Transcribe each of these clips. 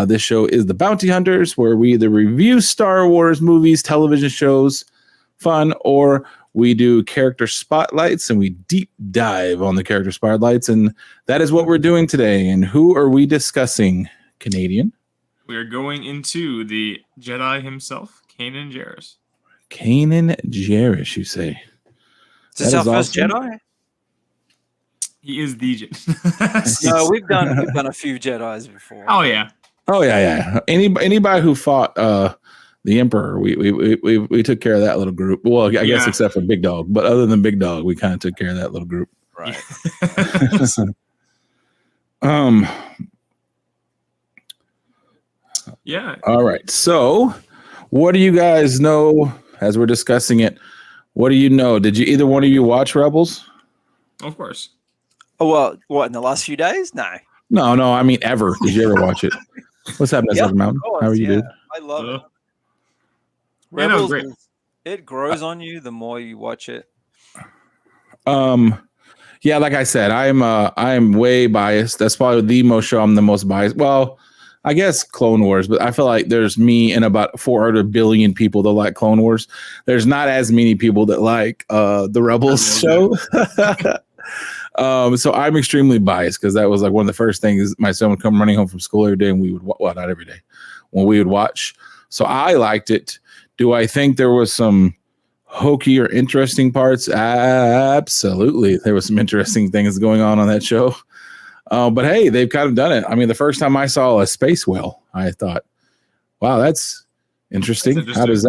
This show is The Bounty Hunters, where we either review Star Wars movies, television shows, fun, or we do character spotlights and we deep dive on the character spotlights. And that is what we're doing today. And who are we discussing, Canadian? We are going into the Jedi himself, Kanan Jarrus. Kanan Jarrus, you say? Is this our first Jedi? He is the Jedi. No, we've done a few Jedis before. Oh yeah. Anybody who fought the Emperor, we took care of that little group. Well, I guess except for Big Dog, but other than Big Dog, we kind of took care of that little group. Right. Yeah. All right. So, what do you guys know as we're discussing it? What do you know? Did you either one of you watch Rebels? Of course. Oh, well, what, in the last few days? No. No. I mean, ever. Did you ever watch it? What's happening, Second Mountain? How are you, dude? I love it. Rebels, great. It grows on you the more you watch it. Yeah, like I said, I'm way biased. That's probably the most show I'm the most biased. Well, I guess Clone Wars, but I feel like there's me and about 400 billion people that like Clone Wars. There's not as many people that like the Rebels show. So I'm extremely biased because that was like one of the first things my son would come running home from school every day, and we would not every day, when we would watch. So I liked it. Do I think there was some hokey or interesting parts? Absolutely. There was some interesting things going on that show. But hey, they've kind of done it. I mean, the first time I saw a space whale, I thought, wow, that's interesting. How does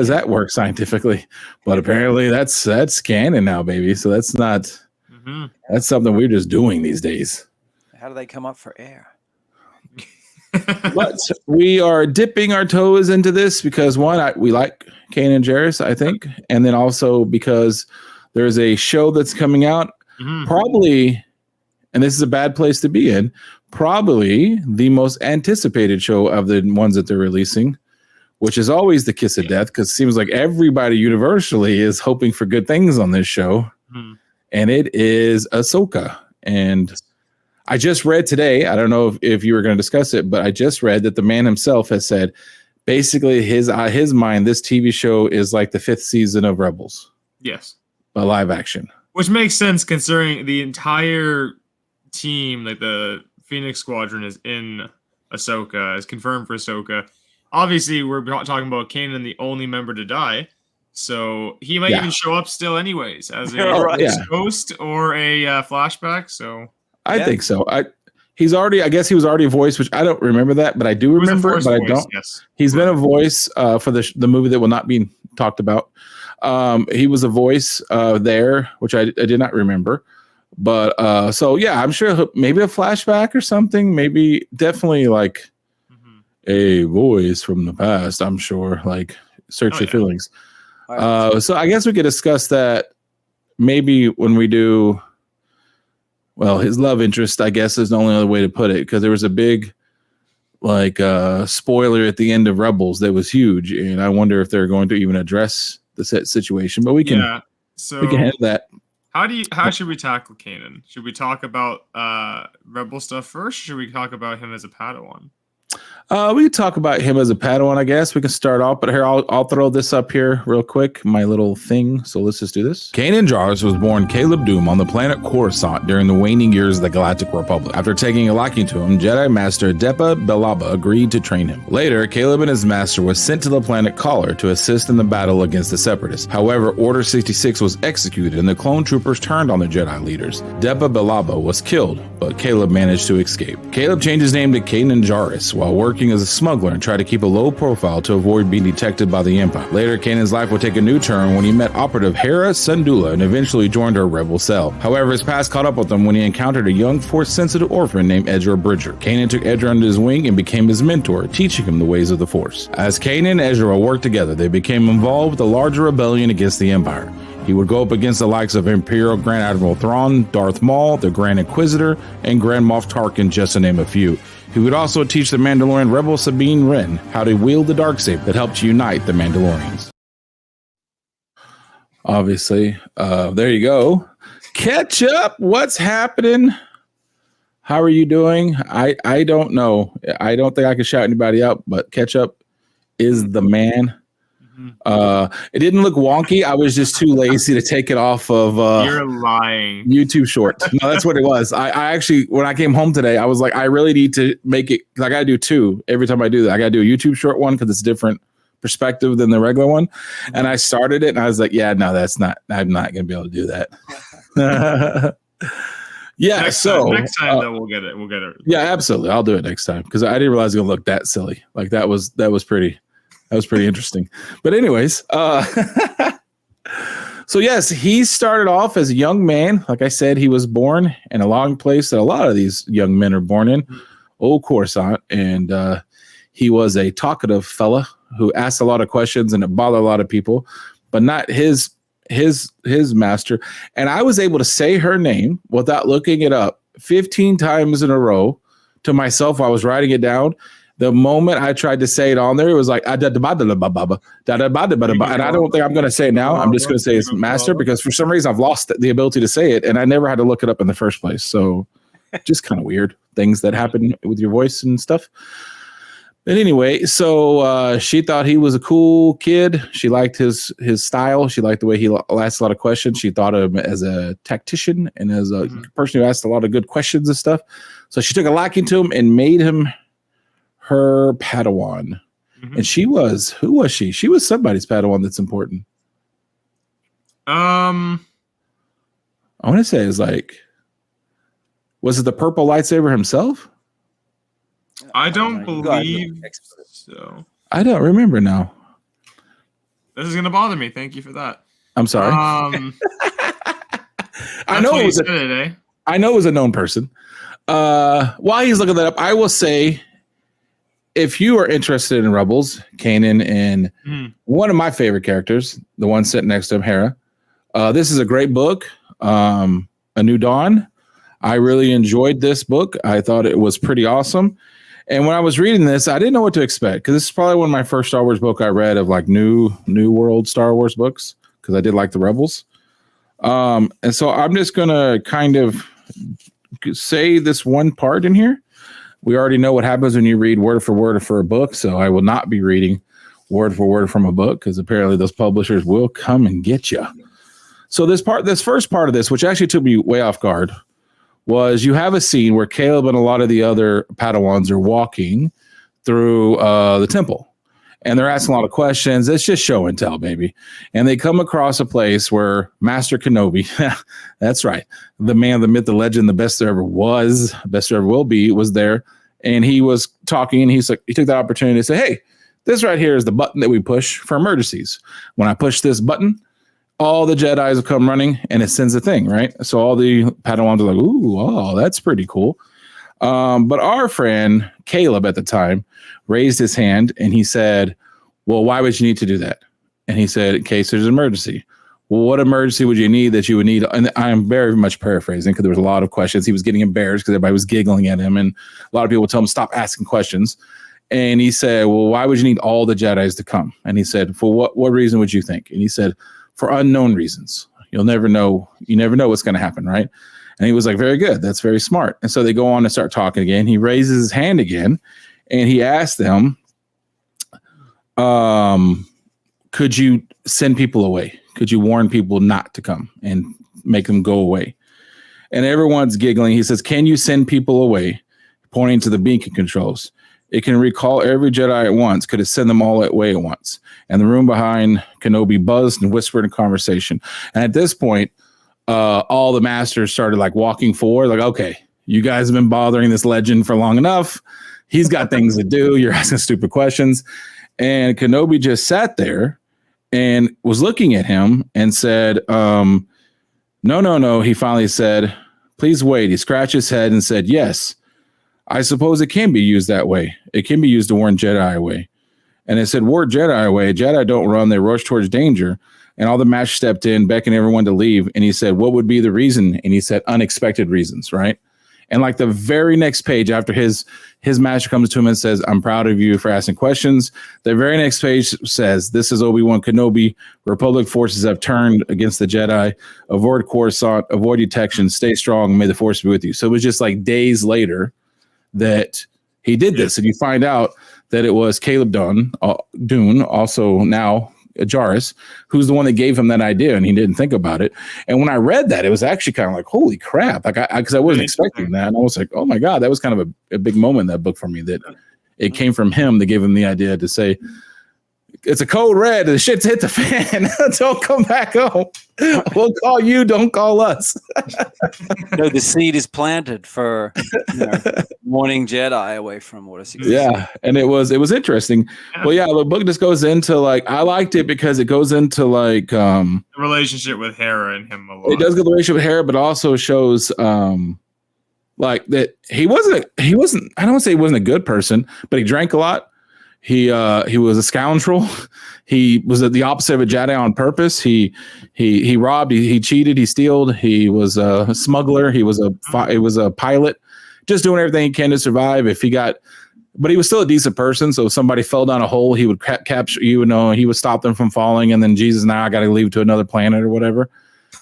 that work scientifically? But apparently that's canon now, baby. So that's not, that's something we're just doing these days. How do they come up for air? But we are dipping our toes into this because one, we like Kanan Jarrus, I think. And then also because there's a show that's coming out, probably, and this is a bad place to be in, probably the most anticipated show of the ones that they're releasing, which is always the kiss of death, because it seems like everybody universally is hoping for good things on this show. And it is Ahsoka. And I just read today, I don't know if you were going to discuss it, but I just read that the man himself has said, basically his mind, this TV show is like the 5th season of Rebels. Yes. But live action. Which makes sense considering the entire team, like the Phoenix Squadron, is in Ahsoka, is confirmed for Ahsoka. Obviously, we're talking about Kanan, the only member to die. So he might even show up still anyways as a ghost or a flashback. So I think so. I guess he was already a voice, which I don't remember that, but I do remember it, but I don't. Yes. He's been a voice for the movie that will not be talked about. He was a voice there, which I did not remember. But so yeah, I'm sure maybe a flashback or something. Maybe definitely like a voice from the past. I'm sure, like search your feelings. So I guess we could discuss that maybe when we do. Well, his love interest, I guess, is the only other way to put it, because there was a big spoiler at the end of Rebels that was huge, and I wonder if they're going to even address the situation. But we can handle that. How should we tackle Kanan? Should we talk about Rebel stuff first, or should we talk about him as a Padawan? We could talk about him as a Padawan, I guess. We can start off, but here, I'll throw this up here real quick, my little thing. So let's just do this. Kanan Jarrus was born Caleb Doom on the planet Coruscant during the waning years of the Galactic Republic. After taking a liking to him, Jedi Master Depa Billaba agreed to train him. Later, Caleb and his master were sent to the planet Caller to assist in the battle against the Separatists. However, Order 66 was executed and the clone troopers turned on the Jedi leaders. Depa Billaba was killed, but Caleb managed to escape. Caleb changed his name to Kanan Jarrus while working as a smuggler and tried to keep a low profile to avoid being detected by the Empire. Later, Kanan's life would take a new turn when he met operative Hera Syndulla and eventually joined her rebel cell. However, his past caught up with him when he encountered a young Force-sensitive orphan named Ezra Bridger. Kanan took Ezra under his wing and became his mentor, teaching him the ways of the Force. As Kanan and Ezra worked together, they became involved with a larger rebellion against the Empire. He would go up against the likes of Imperial Grand Admiral Thrawn, Darth Maul, the Grand Inquisitor, and Grand Moff Tarkin, just to name a few. He would also teach the Mandalorian rebel Sabine Wren how to wield the Darksaber that helped unite the Mandalorians. Obviously, there you go. Catch up. What's happening? How are you doing? I don't know. I don't think I can shout anybody out, but Ketchup is the man. It didn't look wonky. I was just too lazy to take it off of You're lying. YouTube short. No, that's what it was. I actually, when I came home today, I was like, I really need to make it, because I got to do two every time I do that. I got to do a YouTube short one because it's a different perspective than the regular one. And I started it and I was like, yeah, no, I'm not going to be able to do that. Yeah. Next time though, we'll get it. Yeah, absolutely. I'll do it next time because I didn't realize it was going to look that silly. Like that was pretty interesting. But anyways, so yes, he started off as a young man. Like I said, he was born in a long place that a lot of these young men are born in, old Coruscant. And he was a talkative fella who asked a lot of questions and it bothered a lot of people, but not his master. And I was able to say her name without looking it up 15 times in a row to myself while I was writing it down. The moment I tried to say it on there, it was like, and I don't think I'm going to say it now. I'm just going to say it's master because for some reason I've lost the ability to say it and I never had to look it up in the first place. So just kind of weird things that happen with your voice and stuff. But anyway, so she thought he was a cool kid. She liked his style. She liked the way he asked a lot of questions. She thought of him as a tactician and as a person who asked a lot of good questions and stuff. So she took a liking to him and made him her Padawan. And who was she? She was somebody's Padawan that's important. I want to say was it the purple lightsaber himself? I don't believe so. I don't remember now. This is going to bother me. Thank you for that. I'm sorry. I know it was a known person. While he's looking that up, I will say, if you are interested in Rebels, Kanan and one of my favorite characters, the one sitting next to him, Hera, this is a great book, A New Dawn. I really enjoyed this book. I thought it was pretty awesome. And when I was reading this, I didn't know what to expect because this is probably one of my first Star Wars book I read of like new world Star Wars books because I did like the Rebels. And so I'm just going to kind of say this one part in here. We already know what happens when you read word for word for a book, so I will not be reading word for word from a book because apparently those publishers will come and get you. So this first part of this, which actually took me way off guard, was you have a scene where Caleb and a lot of the other Padawans are walking through the temple, and they're asking a lot of questions. It's just show and tell, baby. And they come across a place where Master Kenobi, that's right, the man, the myth, the legend, the best there ever was, best there ever will be, was there. And he was talking, and he took the opportunity to say, hey, this right here is the button that we push for emergencies. When I push this button, all the Jedis will come running, and it sends a thing, right? So all the Padawans are like, ooh, oh, that's pretty cool. But our friend Caleb at the time raised his hand and he said, well, why would you need to do that? And he said, in case there's an emergency. Well, what emergency would you need that you would need? And I am very much paraphrasing because there was a lot of questions. He was getting embarrassed because everybody was giggling at him. And a lot of people would tell him, stop asking questions. And he said, well, why would you need all the Jedis to come? And he said, for what reason would you think? And he said, for unknown reasons. You'll never know. You never know what's going to happen, right? And he was like, very good. That's very smart. And so they go on and start talking again. He raises his hand again, and he asked them, could you send people away? Could you warn people not to come and make them go away? And everyone's giggling. He says, can you send people away? Pointing to the beacon controls. It can recall every Jedi at once. Could it send them all away at once? And the room behind Kenobi buzzed and whispered in conversation. And at this point, all the masters started like walking forward, like, okay, you guys have been bothering this legend for long enough. He's got things to do. You're asking stupid questions. And Kenobi just sat there and was looking at him and said, no. He finally said, please wait. He scratched his head and said, yes, I suppose it can be used that way. It can be used to warn Jedi away. And it said, warn Jedi away. Jedi don't run. They rush towards danger. And all the match stepped in, beckoning everyone to leave. And he said, what would be the reason? And he said, unexpected reasons, right? And like the very next page after his master comes to him and says, "I'm proud of you for asking questions." The very next page says, "This is Obi-Wan Kenobi. Republic forces have turned against the Jedi. Avoid Coruscant, avoid detection, stay strong, and may the Force be with you." So it was just like days later that he did this. And you find out that it was Caleb Dune, also now Jarrus, who's the one that gave him that idea, and he didn't think about it. And when I read that, it was actually kind of like, holy crap. Like because I wasn't expecting that. And I was like, oh my God, that was kind of a big moment in that book for me, that it came from him that gave him the idea to say, it's a code red. The shit's hit the fan. Don't come back home. We'll call you. Don't call us. No, the seed is planted for warning Jedi away from Order 66. Yeah, and it was interesting. Well, yeah, the book just goes into like, I liked it because it goes into like the relationship with Hera and him a lot. It does get the relationship with Hera, but also shows like that he wasn't. I don't want to say he wasn't a good person, but he drank a lot. He was a scoundrel. He was the opposite of a Jedi on purpose. He robbed. He cheated. He stole. He was a smuggler. He was a pilot, just doing everything he can to survive. But he was still a decent person. So if somebody fell down a hole, he would capture. He would stop them from falling. And then Jesus, now I got to leave to another planet or whatever.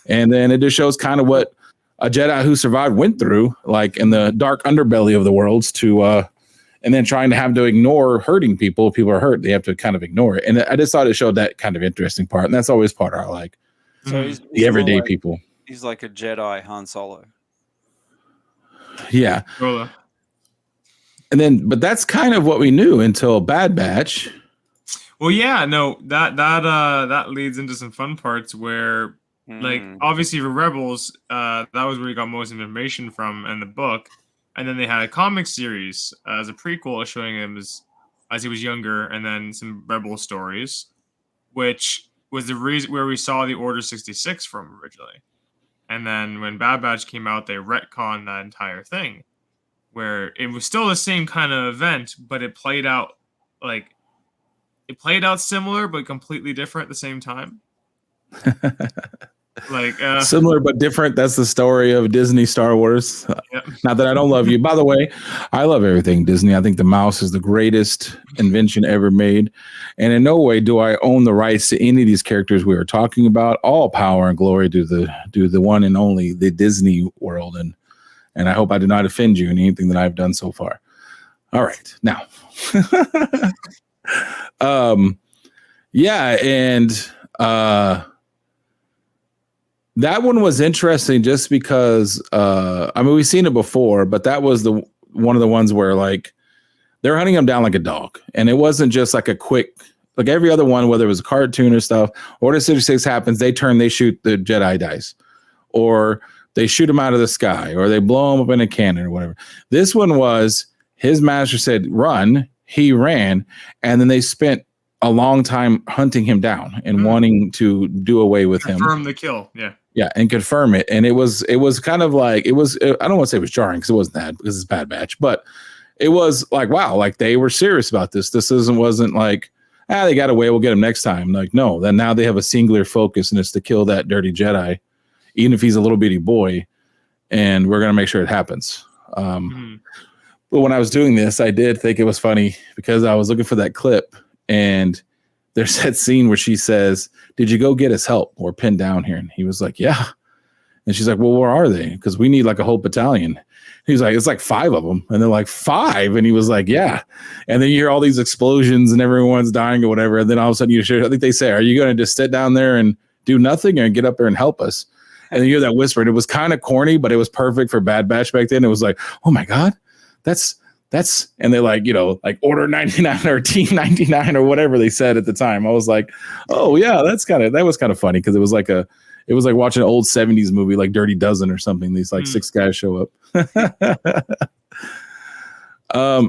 And then it just shows kind of what a Jedi who survived went through, like in the dark underbelly of the worlds, and then trying to have to ignore hurting people. If people are hurt, they have to kind of ignore it. And I just thought it showed that kind of interesting part. And that's always part I like. So he's the everyday like, people. He's like a Jedi Han Solo. Yeah. And then, but that's kind of what we knew until Bad Batch. Well, yeah, no, that leads into some fun parts where, like, obviously for Rebels, that was where we got most information from in the book. And then they had a comic series as a prequel showing him as he was younger, and then some Rebel stories, which was the reason where we saw the Order 66 from originally. And then when Bad Batch came out, they retconned that entire thing, where it was still the same kind of event, but it played out similar but completely different at the same time. Like similar but different. That's the story of Disney Star Wars. Not that I don't love you. By the way, I love everything Disney. I think the mouse is the greatest invention ever made. And in no way do I own the rights to any of these characters we are talking about. All power and glory to the one and only, the Disney world. And I hope I do not offend you in anything that I've done so far. All right. Now. Yeah, and that one was interesting just because I mean, we've seen it before, but that was one of the ones where like they're hunting him down like a dog, and it wasn't just like a quick, like every other one, whether it was a cartoon or stuff. Order 66 happens, they shoot the Jedi dice, or they shoot him out of the sky, or they blow him up in a cannon or whatever. This one was his master said run, he ran, and then they spent a long time hunting him down and wanting to do away with him. Confirm the kill, yeah, and confirm it. And it was kind of like, I don't want to say it was jarring because it wasn't that, because it's Bad Batch, but it was like, wow, like they were serious about this. This wasn't like, they got away, we'll get him next time. Like, no, then now they have a singular focus, and it's to kill that dirty Jedi, even if he's a little bitty boy, and we're going to make sure it happens. But when I was doing this, I did think it was funny because I was looking for that clip, and there's that scene where she says, "Did you go get us help? We're pinned down here." And he was like, "Yeah." And she's like, "Well, where are they? Because we need like a whole battalion." He's like, "It's like 5 of them." And they're like, 5? And he was like, "Yeah." And then you hear all these explosions and everyone's dying or whatever. And then all of a sudden I think they say, "Are you going to just sit down there and do nothing or get up there and help us?" And then you hear that whisper. And it was kind of corny, but it was perfect for Bad Batch back then. It was like, oh my God, that's, and they're like, like Order 99 or Team 99 or whatever they said at the time. I was like, oh yeah, that was kind of funny. Cause it was like watching an old 70s movie, like Dirty Dozen or something. These like 6 guys show up.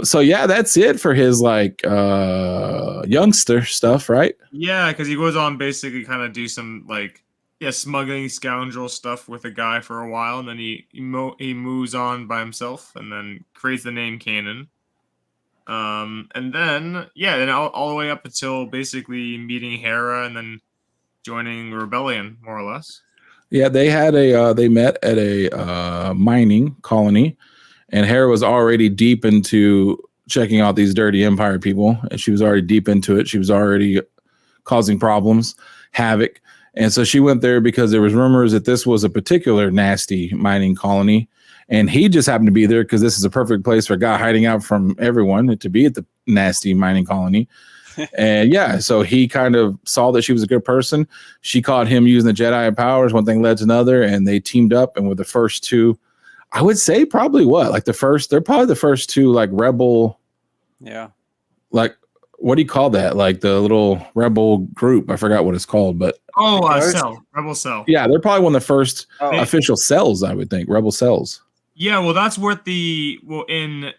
So yeah, that's it for his like youngster stuff, right? Yeah, because he goes on basically kind of do some like smuggling scoundrel stuff with a guy for a while, and then he moves on by himself, and then creates the name Kanan. And then then all the way up until basically meeting Hera, and then joining Rebellion, more or less. Yeah, they had they met at a mining colony. and Hera was already deep into checking out these dirty Empire people, and she was already deep into it. She was already causing problems, havoc. And so she went there because there was rumors that this was a particular nasty mining colony. And he just happened to be there because this is a perfect place for a guy hiding out from everyone to be at the nasty mining colony. And yeah, so he kind of saw that she was a good person. She caught him using the Jedi powers. One thing led to another, and they teamed up and were the first two. I would say probably they're probably the first two like rebel. Yeah. Like, what do you call that? Like the little rebel group. I forgot what it's called, but Cell. Rebel Cell. Yeah, they're probably one of the first official cells, I would think. Rebel cells. Yeah, well, that's what in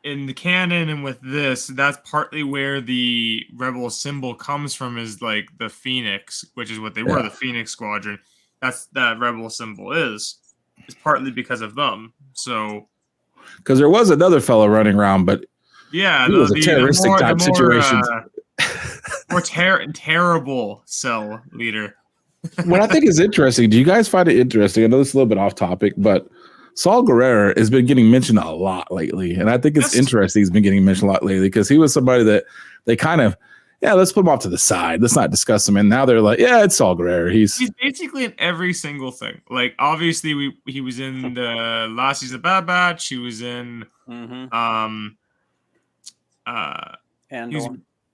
the canon and with this, that's partly where the rebel symbol comes from, is like the Phoenix, which is what they were, the Phoenix Squadron. That's that rebel symbol is partly because of them. So, because there was another fellow running around, but yeah, it was a terroristic type situation. More terrible cell leader. What I think is interesting, do you guys find it interesting? I know this is a little bit off topic, but Saul Guerrero has been getting mentioned a lot lately. And I think it's interesting he's been getting mentioned a lot lately because he was somebody that they kind of, let's put him off to the side. Let's not discuss him. And now they're like, it's Saul Guerrero. He's basically in every single thing. Like, obviously, he was in the last season of Bad Batch. He was in Andor.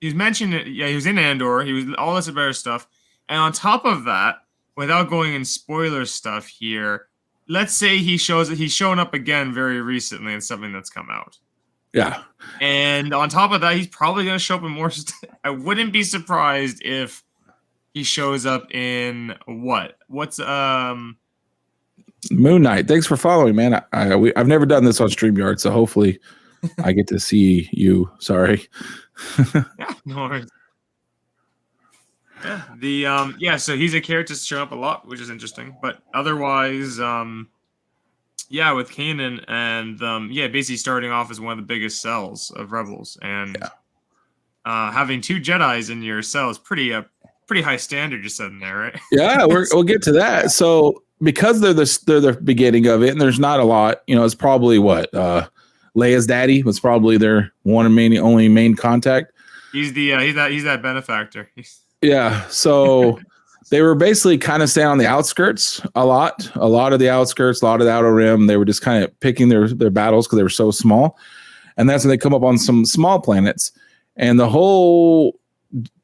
He's mentioned it. Yeah, he was in Andor. He was all this better stuff. And on top of that, without going in spoiler stuff here, let's say he's shown up again very recently in something that's come out. Yeah. And on top of that, he's probably going to show up in more. I wouldn't be surprised if he shows up in what's Moon Knight. Thanks for following, man. I've never done this on StreamYard, so hopefully I get to see you. Sorry. Yeah, no worries. Yeah, so he's a character to show up a lot, which is interesting. But otherwise, with Kanan and basically starting off as one of the biggest cells of Rebels, and having two Jedis in your cell is pretty high standard you're setting there, right? Yeah, we'll get to that. So because they're the beginning of it, and there's not a lot, it's probably Leia's daddy was probably their only main contact. He's that benefactor. Yeah, so they were basically kind of staying on the outskirts a lot of the outskirts, a lot of the outer rim. They were just kind of picking their battles because they were so small. And that's when they come up on some small planets. And the whole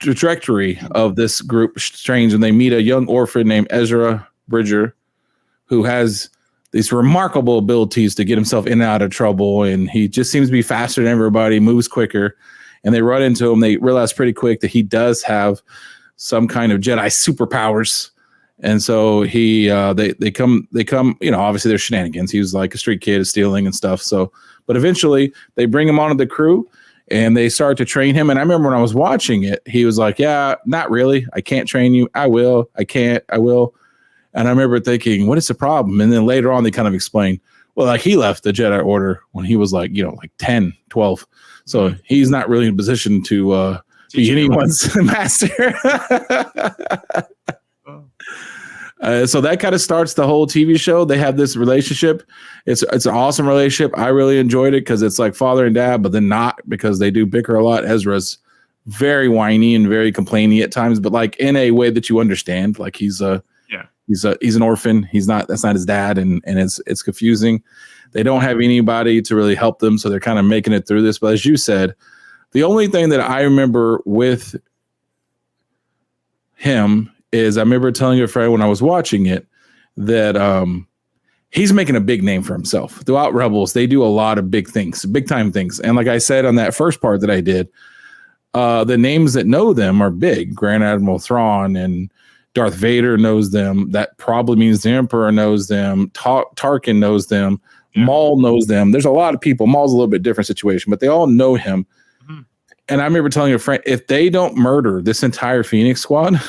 trajectory of this group is strange. And they meet a young orphan named Ezra Bridger, who has these remarkable abilities to get himself in and out of trouble. And he just seems to be faster than everybody, moves quicker. And they run into him. They realize pretty quick that he does have some kind of Jedi superpowers. And so they come, obviously there's shenanigans. He was like a street kid stealing and stuff. So, but eventually they bring him onto the crew and they start to train him. And I remember when I was watching it, he was like, yeah, not really. I can't train you. I will. I can't. I will. And I remember thinking, what is the problem? And then later on, they kind of explained, well, like he left the Jedi Order when he was like 10, 12. So he's not really in a position to be anyone's master. So that kind of starts the whole TV show. They have this relationship. It's an awesome relationship. I really enjoyed it because it's like father and dad, but then not, because they do bicker a lot. Ezra's very whiny and very complaining at times, but like in a way that you understand. Like he's an orphan. That's not his dad, and it's confusing. They don't have anybody to really help them, so they're kind of making it through this. But as you said, the only thing that I remember with him is I remember telling your friend when I was watching it that he's making a big name for himself. Throughout Rebels, they do a lot of big things, big time things. And like I said on that first part that I did, the names that know them are big. Grand Admiral Thrawn and Darth Vader knows them. That probably means the Emperor knows them. Tarkin knows them. Yeah. Maul knows them. There's a lot of people. Maul's a little bit different situation, but they all know him. Mm-hmm. And I remember telling a friend, if they don't murder this entire Phoenix Squad,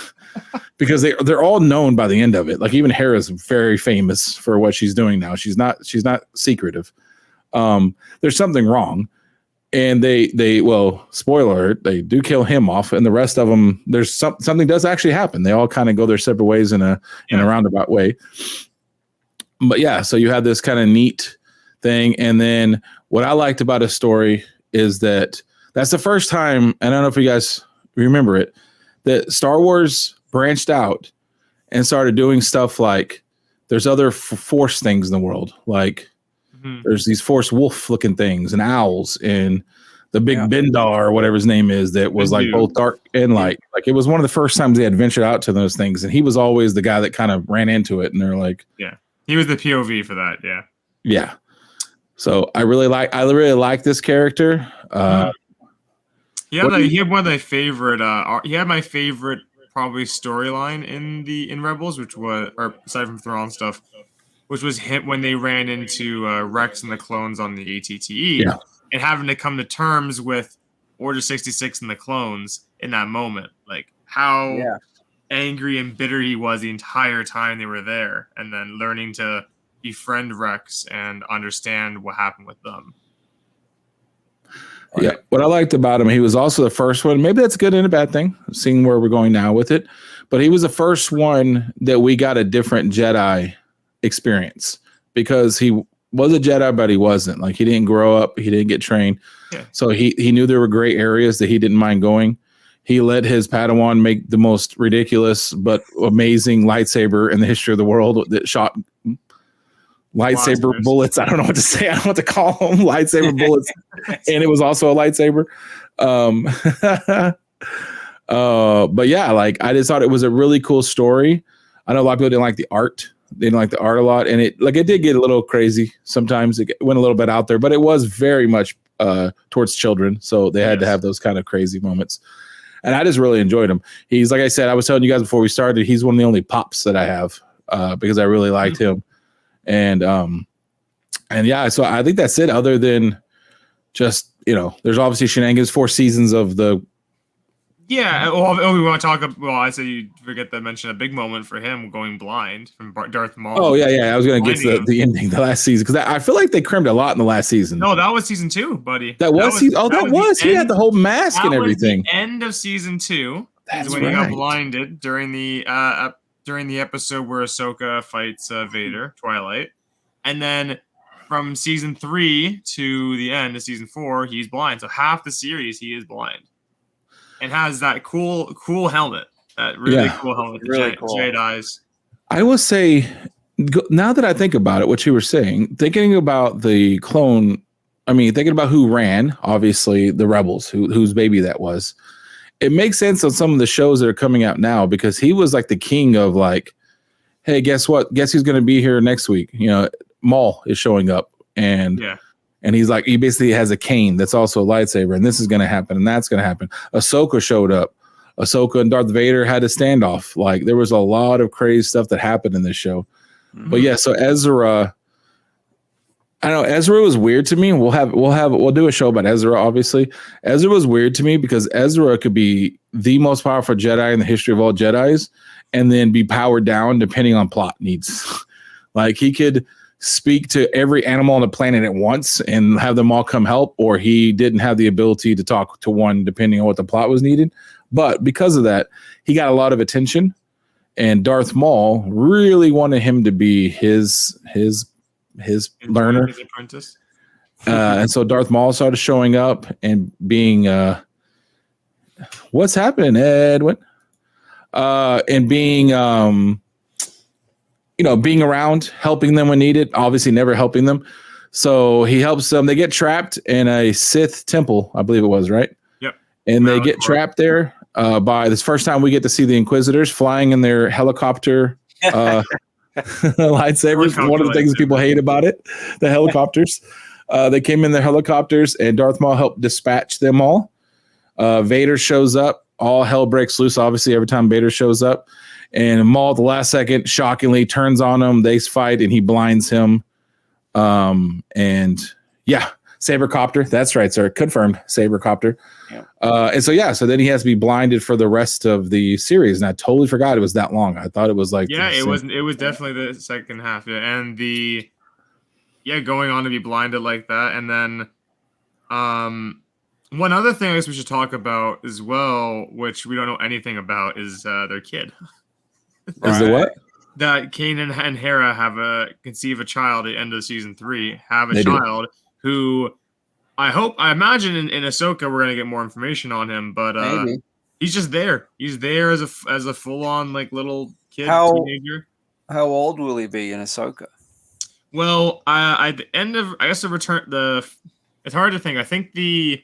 because they're all known by the end of it. Like even Hera's very famous for what she's doing now. She's not secretive. There's something wrong. And they spoiler alert, they do kill him off, and the rest of them, there's something does actually happen. They all kind of go their separate ways in a roundabout way. But yeah, so you have this kind of neat thing. And then what I liked about his story is that that's the first time, and I don't know if you guys remember it, that Star Wars branched out and started doing stuff like there's other force things in the world. Like there's these force wolf looking things and owls and the big Bendar or whatever his name is that was like both dark and light. Like it was one of the first times they had ventured out to those things. And he was always the guy that kind of ran into it. And they're like, yeah, he was the POV for that. Yeah. Yeah. So I really like this character. He had one of my favorite. He had my favorite probably storyline in Rebels, which was, or aside from Thrawn stuff, which was him when they ran into Rex and the clones on the ATTE, and having to come to terms with Order 66 and the clones in that moment, like how angry and bitter he was the entire time they were there, and then learning to befriend Rex and understand what happened with them. Yeah, what I liked about him, he was also the first one. Maybe that's a good and a bad thing, seeing where we're going now with it. But he was the first one that we got a different Jedi experience, because he was a Jedi, but he wasn't. Like, he didn't grow up, he didn't get trained. Yeah. So he knew there were gray areas that he didn't mind going. He let his Padawan make the most ridiculous but amazing lightsaber in the history of the world that shot lightsaber bullets. I don't know what to say. I don't know what to call them. Lightsaber bullets. And it was also a lightsaber. But yeah, like, I just thought it was a really cool story. I know a lot of people didn't like the art. They didn't like the art a lot. And it did get a little crazy. Sometimes it went a little bit out there, but it was very much towards children. So they had to have those kind of crazy moments. And I just really enjoyed him. He's, like I said, I was telling you guys before we started, he's one of the only pops that I have because I really liked him. And yeah, so I think that's it. Other than just, there's obviously shenanigans, 4 seasons of the. Yeah, well, we want to talk about. Well, I say you forget to mention a big moment for him going blind from Darth Maul. Oh yeah. I was going to get to the ending, the last season, because I feel like they crimmed a lot in the last season. No, that was season 2, buddy. That was season. Oh, that was. He had the whole mask and everything. The end of season 2. That's when he got blinded during the episode where Ahsoka fights Vader, Twilight. And then from season 3 to the end of season 4, he's blind. So half the series, he is blind. And has that cool helmet. That really cool helmet. Really cool. Jedi's. I will say, now that I think about it, what you were saying, thinking about the clone, thinking about who ran, obviously, the Rebels, whose baby that was. It makes sense on some of the shows that are coming out now, because he was like the king of like, hey, guess what? Guess who's going to be here next week? Maul is showing up, and he's like, he basically has a cane that's also a lightsaber, and this is going to happen, and that's going to happen. Ahsoka showed up. Ahsoka and Darth Vader had a standoff. Like, there was a lot of crazy stuff that happened in this show. But yeah, so Ezra, I don't know, Ezra was weird to me. We'll do a show about Ezra, obviously. Ezra was weird to me because Ezra could be the most powerful Jedi in the history of all Jedis, and then be powered down depending on plot needs. Like, he could speak to every animal on the planet at once and have them all come help, or he didn't have the ability to talk to one depending on what the plot was needed. But because of that, he got a lot of attention, and Darth Maul really wanted him to be his learner, his apprentice. And so Darth Maul started showing up and being what's happening, Edwin? And being being around, helping them when needed, obviously never helping them. So he helps them. They get trapped in a Sith temple, I believe it was, right? Yep. And they get trapped there by this first time we get to see the Inquisitors flying in their helicopter lightsabers. One of the things people hate about it, the helicopters. They came in their helicopters, and Darth Maul helped dispatch them all. Vader shows up. All hell breaks loose, obviously, every time Vader shows up. And Maul, at the last second, shockingly turns on him. They fight, and he blinds him. And yeah, Sabercopter. That's right, sir. Confirmed. Sabercopter. Yeah. So then he has to be blinded for the rest of the series. And I totally forgot it was that long. I thought it was like it was definitely the second half. Yeah. And going on to be blinded like that. And then one other thing I guess we should talk about as well, which we don't know anything about, is their kid. Is the what? that Kanan and Hera conceive a child at the end of season 3, have a They do. child who I imagine in Ahsoka we're gonna get more information on him, but Maybe. he's just there. He's there as a full on like little kid teenager. How old will he be in Ahsoka? Well, at the end of it's hard to think. I think the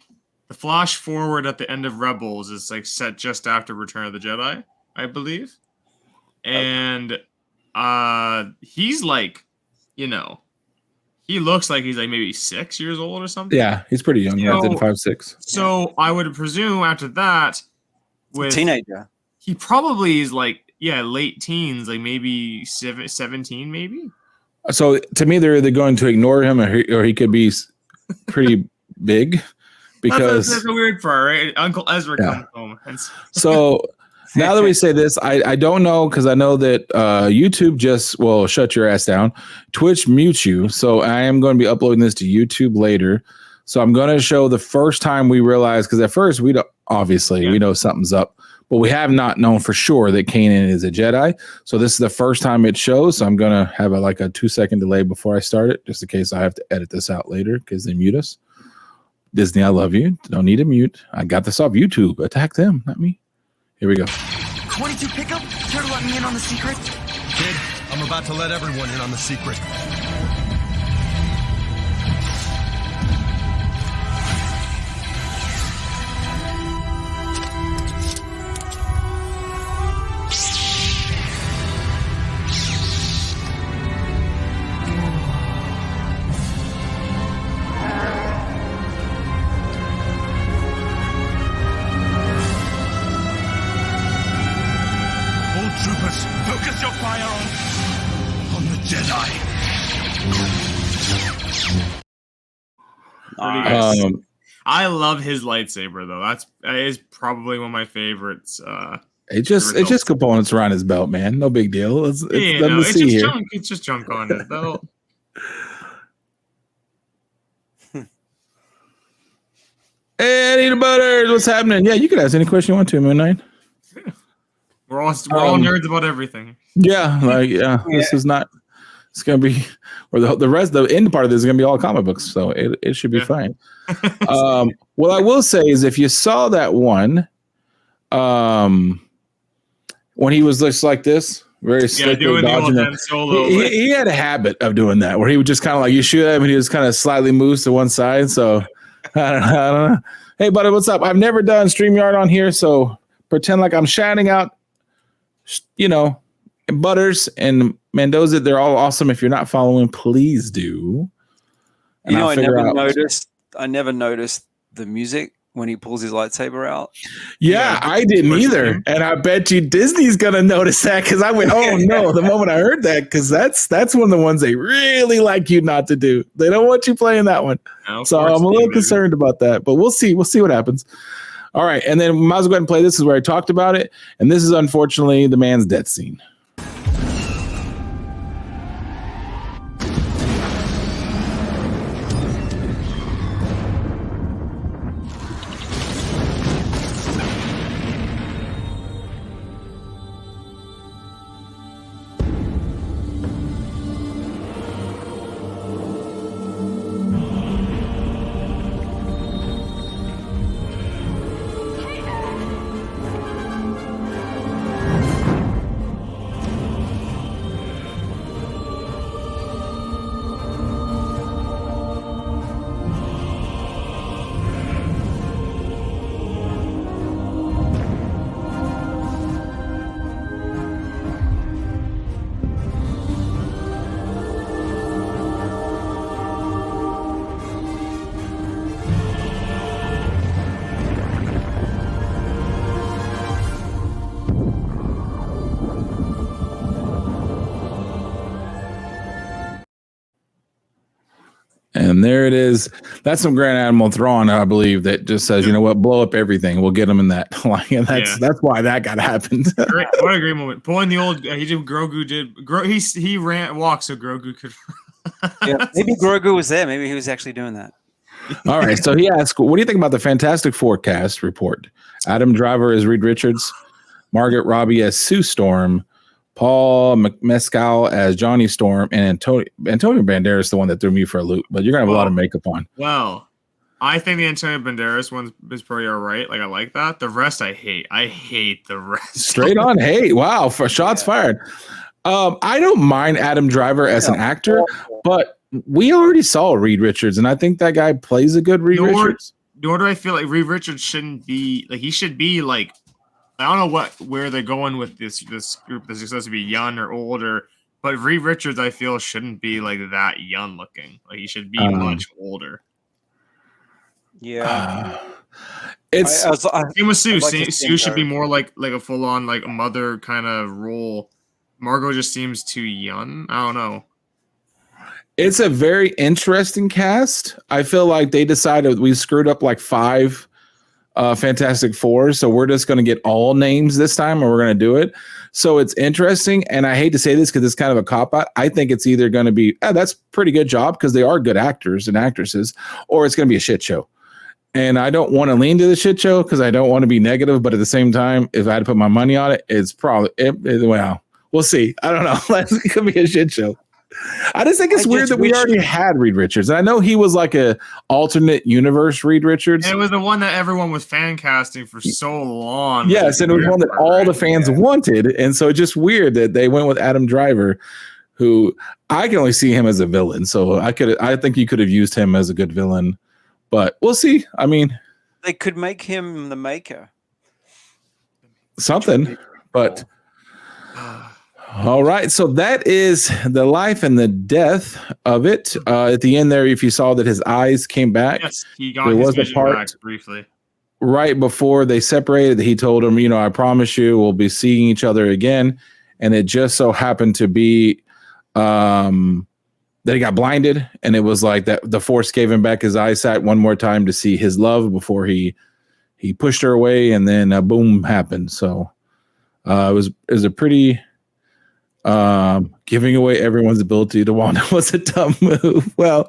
flash forward at the end of Rebels is like set just after Return of the Jedi, I believe. And he's like, he looks like he's like maybe 6 years old or something. Yeah, he's pretty young. Yeah, 5, 6. So I would presume after that, with teenager, he probably is like late teens, like maybe 17, maybe. So to me, they're either going to ignore him or he could be pretty big, because that's a weird part, right? Uncle Ezra comes home. So now that we say this, I don't know, because I know that YouTube just will shut your ass down. Twitch mutes you. So I am going to be uploading this to YouTube later. So I'm going to show the first time we realized, because at first we know something's up, but we have not known for sure that Kanan is a Jedi. So this is the first time it shows. So I'm going to have a 2-second delay before I start it, just in case I have to edit this out later because they mute us. Disney, I love you. Don't need to mute. I got this off YouTube. Attack them, not me. Here we go. 22 pickup? Care to let me in on the secret? Kid, I'm about to let everyone in on the secret. Troopers, focus your fire on the Jedi. I love his lightsaber though. That is probably one of my favorites. It's just components around his belt, man. No big deal. It's junk. It's just junk on his belt. Hey, Anita Butters, what's happening? Yeah, you can ask any question you want to, Moon Knight. We're all nerds about everything. Yeah, this is not. It's gonna be, or the end part of this is gonna be all comic books, so it should be fine. What I will say is, if you saw that one, when he was just like this, very slickly dodging them, he had a habit of doing that, where he would just kind of like, you shoot him and he just kind of slightly moves to one side. So I don't know. Hey, buddy, what's up? I've never done StreamYard on here, so pretend like I'm shouting out. Butters and Mendoza, they're all awesome. If you're not following, please do. And I never noticed the music when he pulls his lightsaber out. Yeah, I didn't either. And I bet you Disney's gonna notice that, because I went, oh no, the moment I heard that, because that's one of the ones they really like you not to do. They don't want you playing that one. So I'm a little concerned about that, but we'll see. We'll see what happens. All right, and then we might as well go ahead and play. This is where I talked about it, and this is unfortunately the man's death scene. And there it is. That's some Grand Admiral Thrawn, I believe, that just says, you know what, blow up everything. We'll get them in that. That's why that got happened. Great, what a great moment. Pulling the old, Grogu he walked so Grogu could. Yeah, maybe Grogu was there. Maybe he was actually doing that. All right. So he asked, what do you think about the Fantastic Four cast report? Adam Driver as Reed Richards, Margaret Robbie as Sue Storm, Paul Mescal as Johnny Storm, and Antonio Banderas, the one that threw me for a loop. But you're gonna have a lot of makeup on. Well, I think the Antonio Banderas one is probably all right. Like I like that. The rest I hate. I hate the rest. Straight on hate. Wow, for shots fired. I don't mind Adam Driver as an actor, but we already saw Reed Richards, and I think that guy plays a good Reed Richards. Nor do I feel like Reed Richards shouldn't be like he should be like I don't know where they're going with this group that's supposed to be young or older, but Reed Richards I feel shouldn't be like that young looking. Like he should be much older. Yeah. It's same with Sue. Sue should be more like a full on like a mother kind of role. Margot just seems too young. I don't know. It's a very interesting cast. I feel like they decided we screwed up like 5 Fantastic Fours, so we're just going to get all names this time, and we're going to do it. So it's interesting, and I hate to say this because it's kind of a cop-out. I think it's either going to be, that's pretty good job because they are good actors and actresses, or it's going to be a shit show. And I don't want to lean to the shit show because I don't want to be negative, but at the same time, if I had to put my money on it, it's probably, well, we'll see. I don't know. It could be a shit show. I just think it's weird that we already had Reed Richards. And I know he was like a alternate universe Reed Richards. And it was the one that everyone was fan casting for so long. Yes, and it was one that all the fans wanted. And so it's just weird that they went with Adam Driver, who I can only see him as a villain. So I think you could have used him as a good villain. But we'll see. I mean, they could make him the Maker. Something, but all right. So that is the life and the death of it. At the end there, if you saw that his eyes came back, yes, he got his vision back briefly. Right before they separated, he told him, I promise you we'll be seeing each other again. And it just so happened to be that he got blinded, and it was like that the Force gave him back his eyesight one more time to see his love before he pushed her away, and then boom happened. So it was a pretty giving away everyone's ability to Wanda was a dumb move. Well,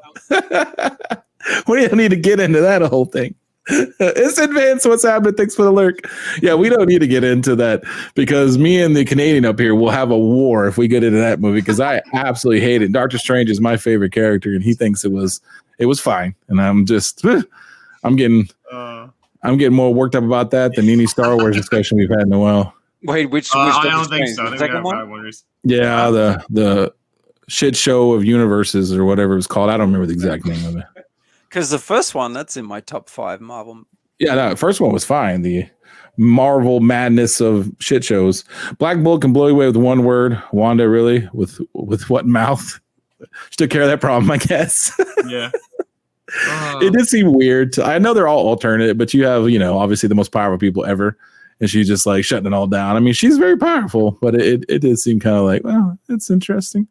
we don't need to get into that whole thing. It's advanced. What's happening? Thanks for the lurk. Yeah, we don't need to get into that because me and the Canadian up here will have a war if we get into that movie because I absolutely hate it. Doctor Strange is my favorite character, and he thinks it was fine, and I'm getting more worked up about that than any Star Wars discussion we've had in a while. Wait, which I don't think so. The second one? Yeah, the shit show of universes or whatever it was called. I don't remember the exact name of it. Because the first one, that's in my top 5 Marvel. Yeah, no, the first one was fine. The Marvel madness of shit shows. Black Bolt can blow you away with one word. Wanda, really? With what mouth? She took care of that problem, I guess. Yeah. It did seem weird. I know they're all alternate, but you have, obviously the most powerful people ever. And she's just like shutting it all down. I mean, she's very powerful, but it did seem kind of like, well, it's interesting.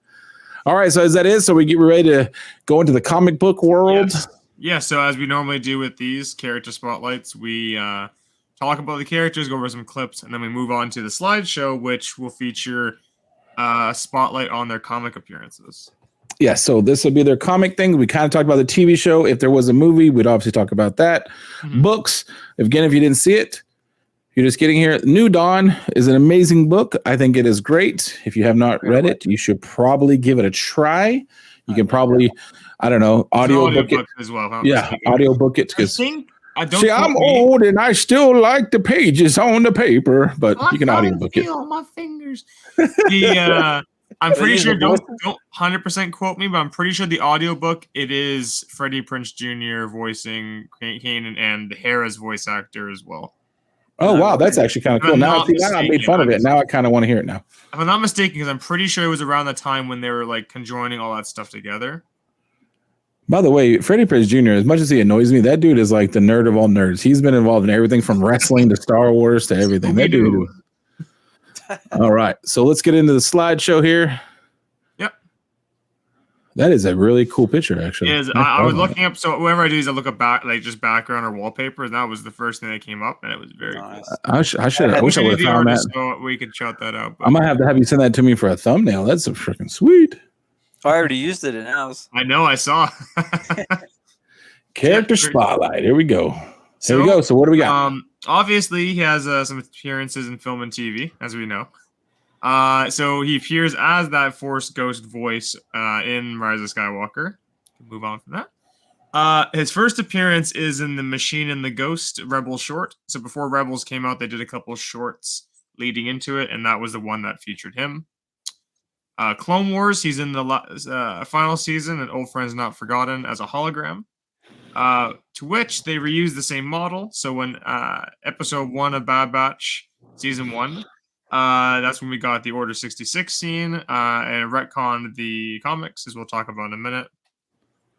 All right, so as that is, so we get ready to go into the comic book world. Yes. Yeah, so as we normally do with these character spotlights, we talk about the characters, go over some clips, and then we move on to the slideshow, which will feature a spotlight on their comic appearances. Yeah, so this will be their comic thing. We kind of talked about the TV show. If there was a movie, we'd obviously talk about that. Mm-hmm. Books, if you didn't see it, you're just getting here. New Dawn is an amazing book. I think it is great. If you have not read it, you should probably give it a try. You can probably, I don't know, audio book it as well. Yeah, audio book it. I'm old and I still like the pages on the paper, but you can audio book it. On my fingers. I'm pretty sure. Don't 100% quote me, but I'm pretty sure the audiobook it is Freddie Prinze Jr. voicing Kanan and Hera's voice actor as well. Oh wow, that's actually kind of cool. Now I made fun of it. Now I kind of want to hear it now. If I'm not mistaken, because I'm pretty sure it was around the time when they were like conjoining all that stuff together. By the way, Freddie Prinze Jr., as much as he annoys me, that dude is like the nerd of all nerds. He's been involved in everything from wrestling to Star Wars to everything. That dude. All right, so let's get into the slideshow here. Yep. That is a really cool picture, actually. I was looking up, so whenever I do is I look up just background or wallpaper, and that was the first thing that came up, and it was very cool. I wish I would have found that. So we could shout that out. I might have to have you send that to me for a thumbnail. That's so freaking sweet. I already used it in ours. I know, I saw. Character spotlight. Here we go. Here we go. So what do we got? Obviously, he has some appearances in film and TV, as we know. So he appears as that Force Ghost voice in Rise of Skywalker. Move on from that. His first appearance is in the Machine and the Ghost Rebel short. So before Rebels came out, they did a couple shorts leading into it, and that was the one that featured him. Clone Wars, he's in the final season, and Old Friends Not Forgotten as a hologram. To which they reused the same model. So when episode 1 of Bad Batch, season 1, that's when we got the Order 66 scene, and retconned the comics, as we'll talk about in a minute.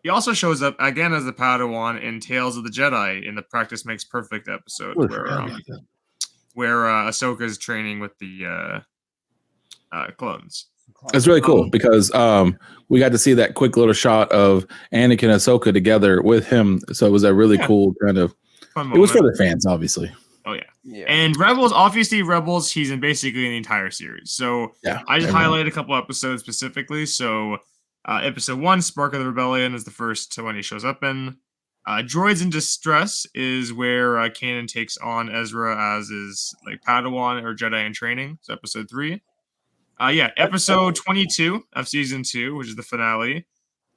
He also shows up again as the Padawan in Tales of the Jedi in the Practice Makes Perfect episode, where Ahsoka is training with the clones. It's really cool because we got to see that quick little shot of Anakin and Ahsoka together with him. So it was a really cool kind of. It was for the fans, obviously. Oh yeah. And Rebels, he's in basically the entire series. So I just highlighted a couple episodes specifically. So episode 1, Spark of the Rebellion, is the first one he shows up in. Droids in Distress is where Kanan takes on Ezra as his Padawan or Jedi in training. So episode 3. Episode 22 of season 2, which is the finale.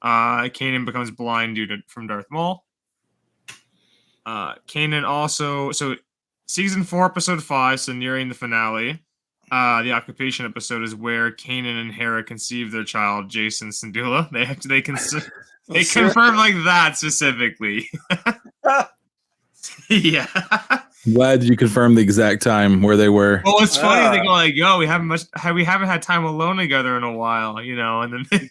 Kanan becomes blind from Darth Maul. Kanan also, so season 4, episode 5, so nearing the finale. The occupation episode is where Kanan and Hera conceive their child, Jason Syndulla. They confirm that specifically. Yeah. Glad you confirmed the exact time where they were. Well, it's funny. They go yo, we haven't had time alone together in a while, and then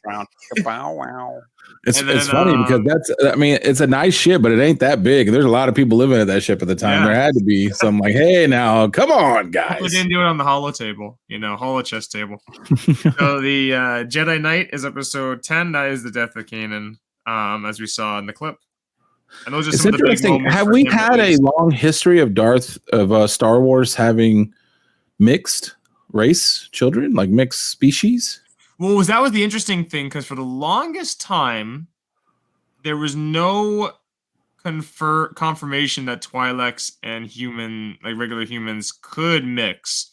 Wow. It's funny because it's a nice ship, but it ain't that big. There's a lot of people living at that ship at the time. There had to be some hey, now come on, guys. We didn't do it on the holo table, holo chess table. So the Jedi Knight is episode 10. That is the death of Kanan, as we saw in the clip. And those are some of the big moments. Have we had a long history of Star Wars having mixed race children, like mixed species? Well, that was the interesting thing, because for the longest time, there was no confirmation that Twi'leks and regular humans could mix.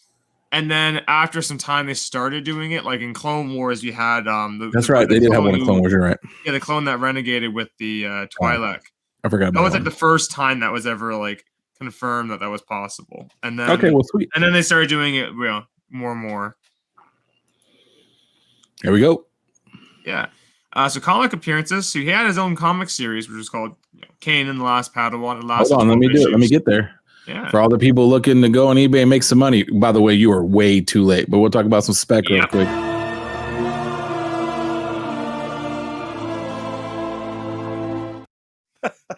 And then after some time, they started doing it. Like in Clone Wars, you had that's right. They did have one in Clone Wars. You're right. Yeah, the clone that renegaded with the Twi'lek. I forgot about that. Was the first time that was ever confirmed that was possible. And then sweet. And then they started doing it, more and more. Here we go. Yeah. So comic appearances. So he had his own comic series, which was called Kanan, The Last Padawan. Hold on, let me do it. Let me get there. Yeah. For all the people looking to go on eBay and make some money. By the way, you are way too late, but we'll talk about some spec real quick.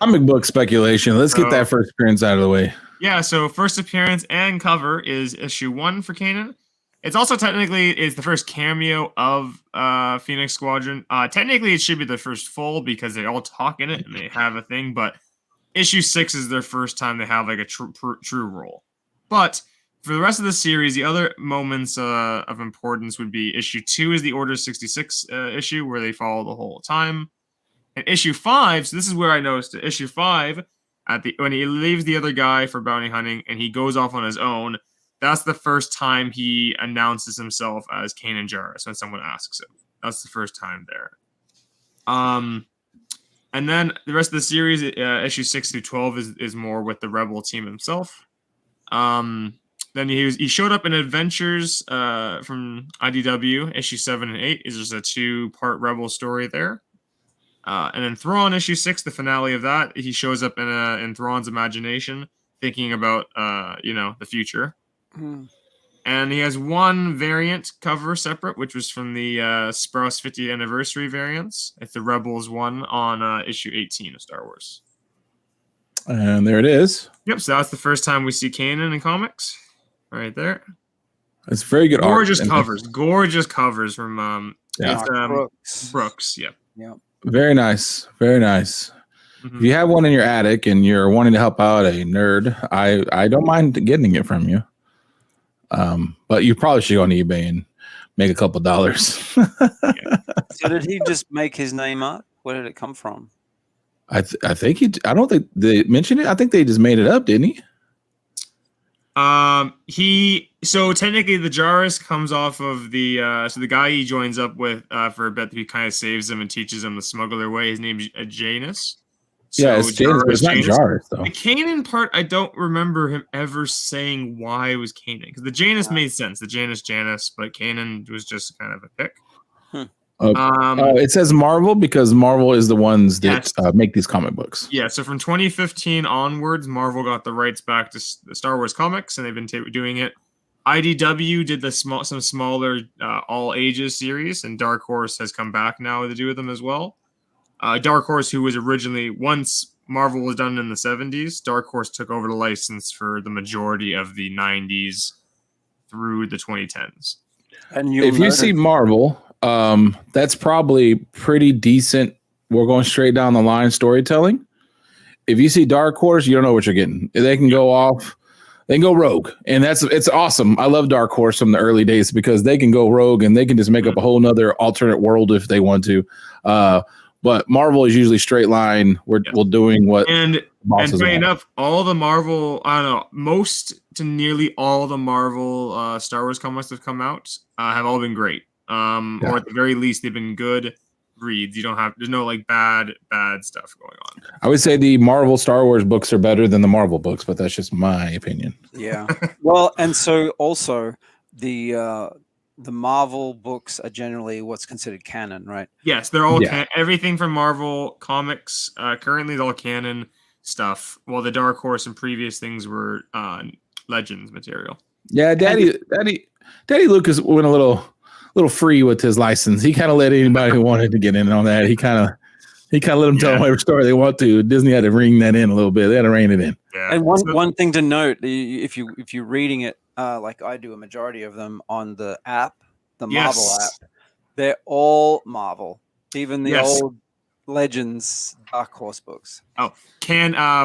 Comic book speculation. Let's get that first appearance out of the way. Yeah, so first appearance and cover is issue 1 for Kanan. It's also technically the first cameo of Phoenix Squadron. Technically, it should be the first full because they all talk in it and they have a thing. But issue 6 is their first time they have a true role. But for the rest of the series, the other moments of importance would be issue 2 is the Order 66 issue where they follow the whole time. And issue 5, so this is where I noticed it. Issue 5, when he leaves the other guy for bounty hunting and he goes off on his own, that's the first time he announces himself as Kanan Jarrus when someone asks him. That's the first time there. And then the rest of the series, issue 6 through 12, is more with the Rebel team himself. Then he showed up in Adventures from IDW, issue 7 and 8. Is just a 2-part Rebel story there. And then Thrawn, issue 6, the finale of that, he shows up in Thrawn's imagination, thinking about the future. And he has one variant cover separate, which was from the Sprouse 50th anniversary variants. It's the Rebels one on issue 18 of Star Wars. And there it is. Yep, so that's the first time we see Kanan in comics. Right there. It's very good gorgeous art. Covers. Gorgeous covers from Brooks. Yep. Yep. Very nice. Very nice. Mm-hmm. If you have one in your attic and you're wanting to help out a nerd, I don't mind getting it from you. But you probably should go on eBay and make a couple dollars. So did he just make his name up? Where did it come from? I think I don't think they mentioned it. I think they just made it up, didn't he? So technically, the Jarrus comes off of the so the guy he joins up with for a bit. He kind of saves them and teaches them to smuggle their way. His name's Janus. Yeah, it's Janus, but it's not Jarrus though. The Kanan part, I don't remember him ever saying why it was Kanan, because the Janus made sense. The Janus, but Kanan was just kind of a pick. It says Marvel because Marvel is the ones that make these comic books. Yeah, so from 2015 onwards, Marvel got the rights back to the Star Wars comics, and they've been doing it. IDW did some smaller all ages series, and Dark Horse has come back now to do with them as well. Dark Horse, who was originally, once Marvel was done in the 70s, Dark Horse took over the license for the majority of the 90s through the 2010s. And if you see Marvel, that's probably pretty decent. We're going straight down the line storytelling. If you see Dark Horse, you don't know what you're getting. They can go off, they can go rogue, and it's awesome. I love Dark Horse from the early days because they can go rogue and they can just make up a whole nother alternate world if they want to. But Marvel is usually straight line. We're doing what and funny enough, all the Marvel, I don't know, most to nearly all the Marvel Star Wars comics that have come out have all been great. Or at the very least, they've been good reads. There's no like bad stuff going on. I would say the Marvel Star Wars books are better than the Marvel books, but that's just my opinion. Yeah. Well, and so also the Marvel books are generally what's considered canon, right? Yes, they're all everything from Marvel comics. Currently, is all canon stuff. While the Dark Horse and previous things were Legends material. Yeah, Daddy Lucas went a little free with his license. He kind of let anybody who wanted to get in on that. He kind of let them tell whatever story they want to. Disney had to ring that in a little bit. They had to rein it in. Yeah. And one thing to note, if you're reading it like I do, a majority of them on the app, the Marvel app, they're all Marvel, even the old Legends Dark Horse books. Oh,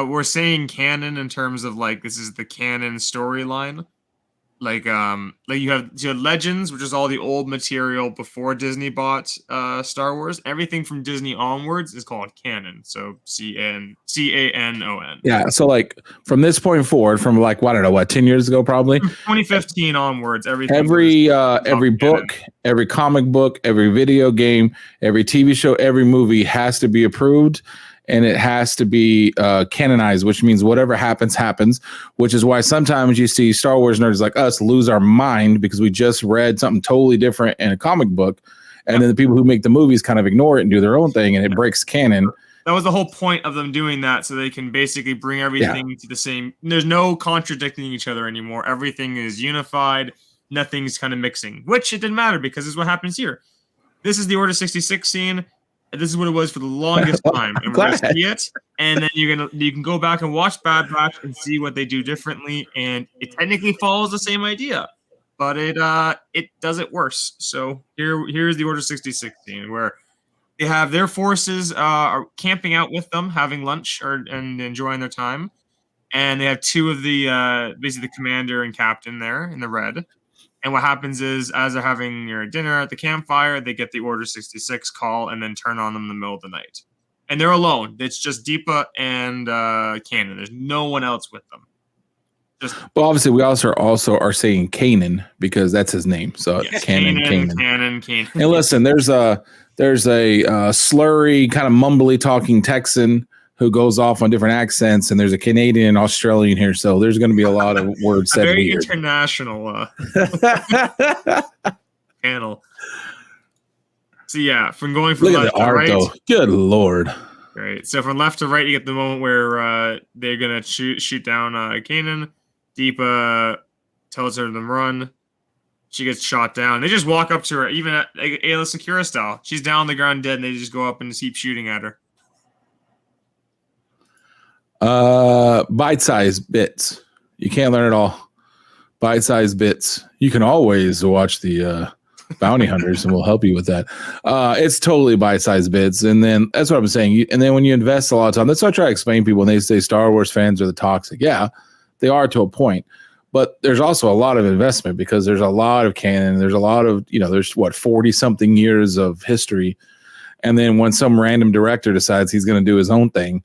we're saying canon in terms of like this is the canon storyline. Like you have Legends, which is all the old material before Disney bought Star Wars. Everything from Disney onwards is called canon. So CANON. Yeah. So like from this point forward, from like 10 years ago, probably 2015 onwards, every book, every comic book, every video game, every TV show, every movie has to be approved. And it has to be canonized, which means whatever happens, which is why sometimes you see Star Wars nerds like us lose our mind because we just read something totally different in a comic book. And then the people who make the movies kind of ignore it and do their own thing, and it breaks canon. That was the whole point of them doing that, so they can basically bring everything to the same. There's no contradicting each other anymore. Everything is unified. Nothing's kind of mixing, which it didn't matter because this is what happens here. This is the Order 66 scene. This is what it was for the longest time, and we're gonna see it. And then you can go back and watch Bad Batch and see what they do differently. And it technically follows the same idea, but it does it worse. So here's the Order 66 scene where they have their forces are camping out with them, having lunch and enjoying their time, and they have two of the basically the commander and captain there in the red. And what happens is, as they're having your dinner at the campfire, they get the Order 66 call and then turn on them in the middle of the night. And they're alone. It's just Deepa and Kanan. There's no one else with them. Well, obviously, we also are saying Kanan because that's his name. So Kanan. And listen, there's a slurry, kind of mumbly talking Texan who goes off on different accents, and there's a Canadian and Australian here, so there's going to be a lot of words said very weird. International panel. So yeah, from going from left to right. Though. Good Lord. Great. So from left to right, you get the moment where they're gonna shoot down Kanan. Deepa tells her to run. She gets shot down. They just walk up to her, even at Ayla Secura style. She's down on the ground dead, and they just go up and just keep shooting at her. Bite-sized bits. You can't learn it all. Bite-sized bits. You can always watch the Bounty Hunters, and we'll help you with that. It's totally bite-sized bits, and then that's what I'm saying. And then when you invest a lot of time, that's what I try to explain to people when they say Star Wars fans are the toxic. Yeah, they are to a point, but there's also a lot of investment because there's a lot of canon. There's a lot of there's 40-something years of history, and then when some random director decides he's going to do his own thing,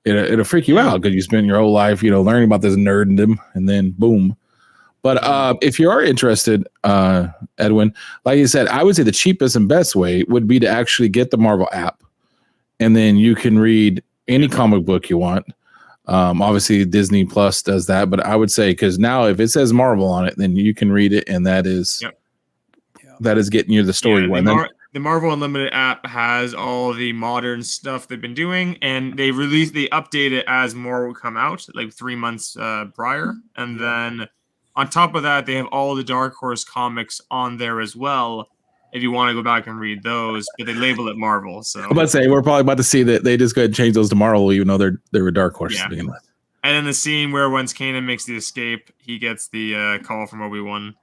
it'll freak you out because you spent your whole life, learning about this nerddom, and then boom. But if you are interested, Edwin, like you said, I would say the cheapest and best way would be to actually get the Marvel app, and then you can read any comic book you want. Obviously, Disney Plus does that, but I would say because now if it says Marvel on it, then you can read it, and that is getting you the story. The Marvel Unlimited app has all the modern stuff they've been doing, and they update it as more will come out, like 3 months prior, and then on top of that, they have all the Dark Horse comics on there as well. If you want to go back and read those, but they label it Marvel. So I'm about to say we're probably about to see that they just go ahead and change those to Marvel, even though they were Dark Horse to begin with. And then the scene where once Kanan makes the escape, he gets the call from Obi-Wan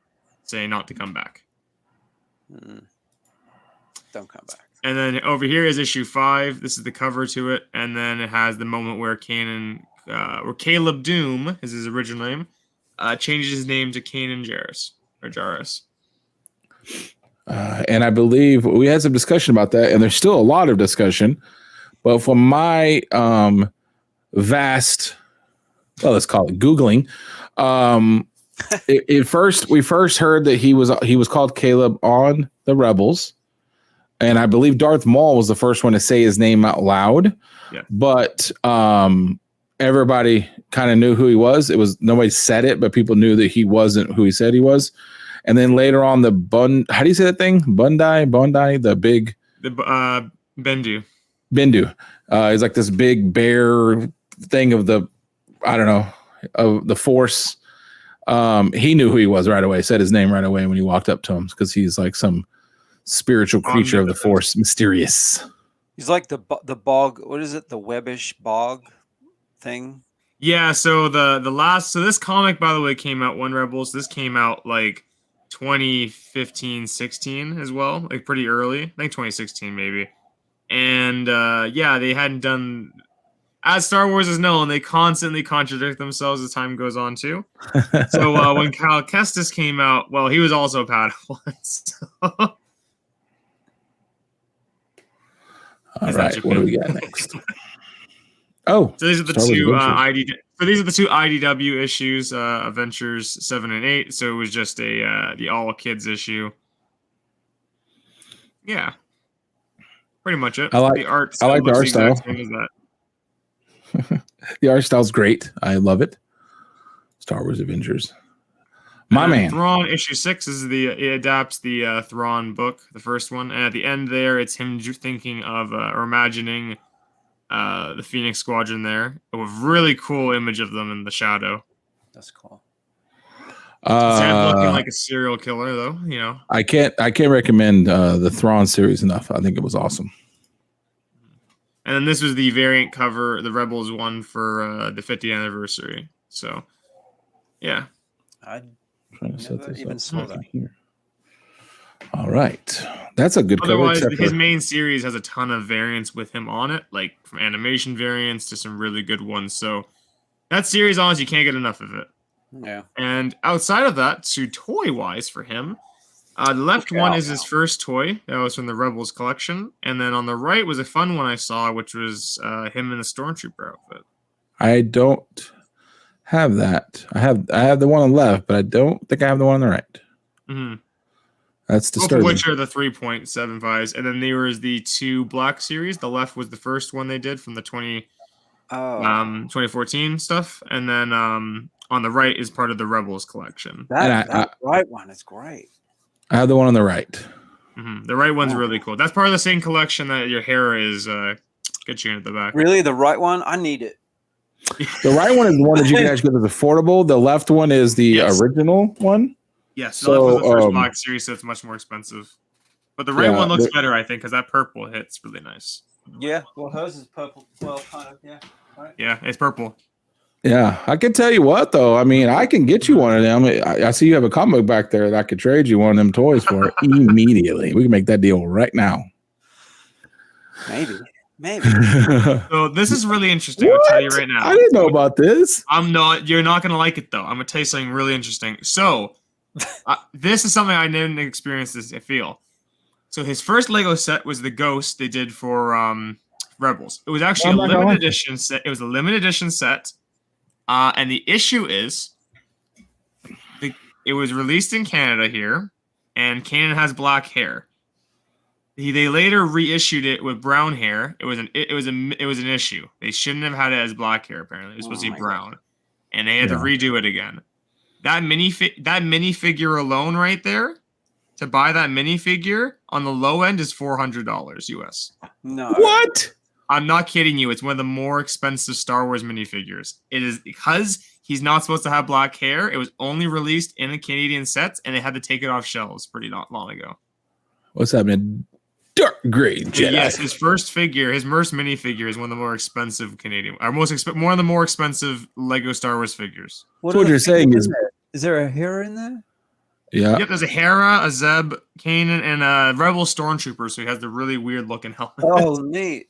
saying not to come back. Don't come back. And then over here is issue 5. This is the cover to it, and then it has the moment where Caleb Doom is his original name. Changes his name to Kanan Jarrus. And I believe we had some discussion about that, and there's still a lot of discussion. But from my vast, let's call it Googling, we first heard that he was called Caleb on the Rebels, and I believe Darth Maul was the first one to say his name out loud. Yeah. But everybody kind of knew who he was. Nobody said it, but people knew that he wasn't who he said he was. And then later on, how do you say that thing? Bondi, Bendu. He's like this big bear thing of the Force. He knew who he was right away. Said his name right away when he walked up to him because he's like some spiritual creature of the Force, mysterious. He's like the bog. What is it? The webbish bog thing. Yeah. So this comic, by the way, came out when Rebels. This came out like 2015-16 as well, like pretty early. I think 2016 maybe. And they hadn't done, as Star Wars is known, they constantly contradict themselves as time goes on too. So when Cal Kestis came out, well, he was also a Padawan. So. All right, what do we got next? So these are the two IDW issues, Adventures 7 and 8. So it was just the all kids issue. Yeah, pretty much it. I like the art style. The art style's great. I love it. Star Wars Avengers. My man. Thrawn issue 6 is it adapts the Thrawn book, the first one, and at the end there, it's him thinking of or imagining the Phoenix Squadron there. A really cool image of them in the shadow. That's cool. Sam looking like a serial killer, though. You know, I can't recommend the Thrawn series enough. I think it was awesome. Mm-hmm. And then this was the variant cover, the Rebels one for the 50th anniversary. So, yeah. I never even saw that here. All right, that's a good cover. Otherwise, his main series has a ton of variants with him on it, like from animation variants to some really good ones. So that series, honestly, you can't get enough of it. Yeah. And outside of that, so toy-wise for him, the left one is his first toy. That was from the Rebels collection. And then on the right was a fun one I saw, which was him in the Stormtrooper outfit. I don't have that. I have the one on the left, but I don't think I have the one on the right. Mm-hmm. That's disturbing. Both of which are the 3.75s. And then there was the 2 Black series. The left was the first one they did from the 2014 stuff. And then on the right is part of the Rebels collection. That right one is great. I have the one on the right. Mm-hmm. The right one's really cool. That's part of the same collection that your hair is get you at the back. Really? The right one? I need it. The right one is the one that you can actually get as affordable. The left one is the original one. Yes, the left was the first Black series, so it's much more expensive. But the right one looks better, I think, because that purple hits really nice. Yeah, well, hers is purple. Well, kind of, yeah. Right. Yeah, it's purple. Yeah, I can tell you what, though. I mean, I can get you one of them. I see you have a comic book back there that I could trade you one of them toys for immediately. We can make that deal right now. Maybe. So this is really interesting. I'll tell you right now. I didn't know about this. You're not going to like it, though. I'm going to tell you something really interesting. So this is something I didn't experience this, I feel. So his first Lego set was the Ghost they did for Rebels. It was actually a limited edition set. It was a limited edition set. And the issue is it was released in Canada here, and Kanan has black hair. They later reissued it with brown hair. It was an issue. They shouldn't have had it as black hair. Apparently, it was supposed to be brown, and they had to redo it again. That minifigure alone, right there, to buy that minifigure on the low end is $400 US. No. What? I'm not kidding you. It's one of the more expensive Star Wars minifigures. It is because he's not supposed to have black hair. It was only released in a Canadian set, and they had to take it off shelves pretty not long ago. What's happening? Dark gray Jedi. Yes, his first minifigure is one of the more expensive Canadian, or one of the more expensive Lego Star Wars figures. What you're saying is there a hair in there? Yeah. Yep, there's a Hera, a Zeb, Kanan, and a Rebel Stormtrooper, so he has the really weird looking helmet. Oh, neat.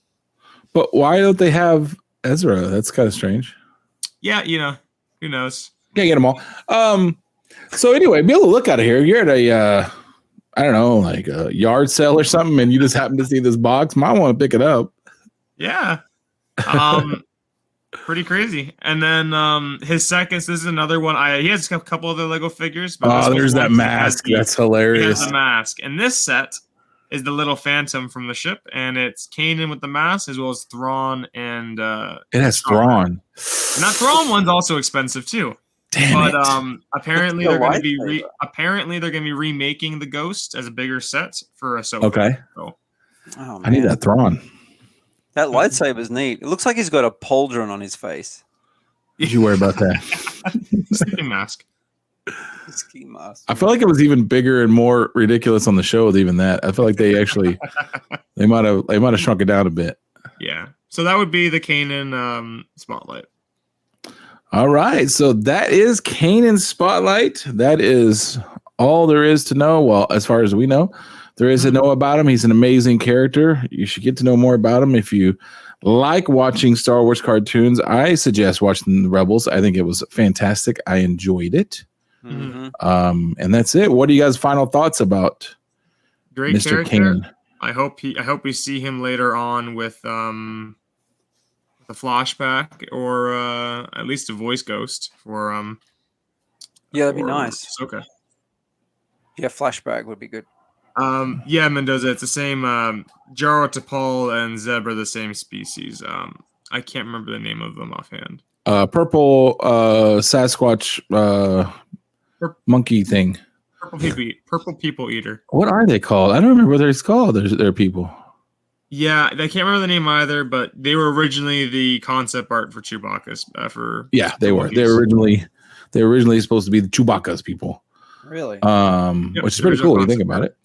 But why don't they have Ezra? That's kind of strange. Yeah, who knows? Can't get them all. So anyway, be able to look out of here. You're at a I don't know, like a yard sale or something, and you just happen to see this box. Might want to pick it up. Yeah. Pretty crazy. And then his seconds, this is another one. He has a couple other Lego figures. But there's that mask. That's hilarious. He has the mask. And this set is the little Phantom from the ship, and it's Kanan with the mask, as well as Thrawn and it has Thrawn. And that Thrawn one's also expensive too. Damn it. Apparently they're going to be remaking the Ghost as a bigger set for Ahsoka. Okay. So. Oh, I need that Thrawn. That lightsaber's neat. It looks like he's got a pauldron on his face. Did you worry about that? Sleeping mask. Ski mask. I feel like it was even bigger and more ridiculous on the show with even that. I feel like they actually they might have shrunk it down a bit. Yeah. So that would be the Kanan spotlight. All right. So that is Kanan's spotlight. That is all there is to know. Well, as far as we know, there is to know about him. He's an amazing character. You should get to know more about him. If you like watching Star Wars cartoons, I suggest watching the Rebels. I think it was fantastic. I enjoyed it. Mm-hmm. And that's it. What are you guys' final thoughts about Great Mr. character. Kanan? I hope we see him later on with the flashback or at least a voice ghost for yeah, that'd be nice. Okay. Yeah, flashback would be good. Yeah, Mendoza, it's the same. Jaro, T'Pol, and Zeb are the same species. I can't remember the name of them offhand. Purple Sasquatch monkey thing. Purple people eater. What are they called? I don't remember what they're called. They're people. Yeah, I can't remember the name either, but they were originally the concept art for Chewbacca's. They were. They were originally supposed to be the Chewbacca's people. Really? Which is pretty cool when you think about it.